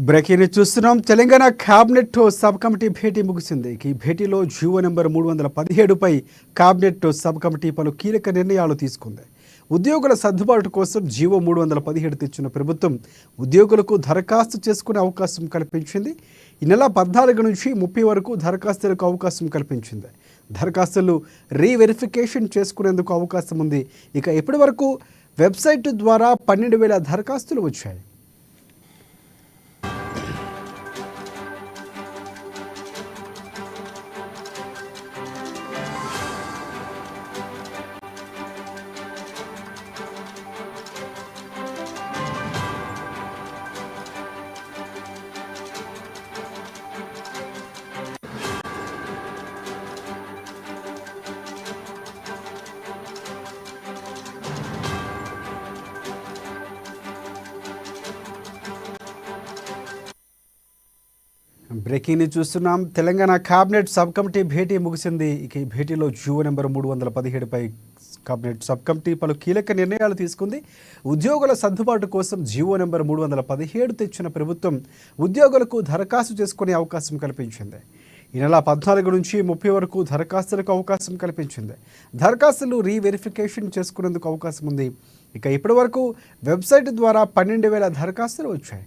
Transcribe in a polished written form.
Breaking news చూస్తున్నాం. Telangana cabinet sub committee భేటీ ముగిసింది. ఈ భేటీలో జీవో నెంబర్ 317పై క్యాబినెట్ సబ్ కమిటీ పలు కీలక నిర్ణయాలు తీసుకుంది. ఉద్యోగుల సర్దుబాటు కోసం జీవో 317 తెచ్చిన ప్రభుత్వం ఉద్యోగులకు దరఖాస్తు చేసుకునే అవకాశం కల్పించింది. ఈ నెల 14 నుంచి 30 వరకు దరఖాస్తులకు అవకాశం కల్పించింది. దరఖాస్తులు రీవెరిఫికేషన్ చేసుకునేందుకు అవకాశం ఉంది. ఇక ఇప్పటి వరకు వెబ్సైట్ ద్వారా 12,000 దరఖాస్తులు వచ్చాయి. బ్రేకింగ్ న్యూస్ చూస్తున్నాం. తెలంగాణ క్యాబినెట్ సబ్ కమిటీ భేటీ ముగిసింది. ఇక ఈ భేటీలో జీవో నెంబర్ 317పై క్యాబినెట్ సబ్ కమిటీ పలు కీలక నిర్ణయాలు తీసుకుంది. ఉద్యోగుల సర్దుబాటు కోసం జీవో నెంబర్ 317 తెచ్చిన ప్రభుత్వం ఉద్యోగులకు దరఖాస్తు చేసుకునే అవకాశం కల్పించింది. ఈ నెల 14 నుంచి 30 వరకు దరఖాస్తులకు అవకాశం కల్పించింది. దరఖాస్తులు రీవెరిఫికేషన్ చేసుకునేందుకు అవకాశం ఉంది. ఇక ఇప్పటి వరకు వెబ్సైట్ ద్వారా 12,000 దరఖాస్తులు వచ్చాయి.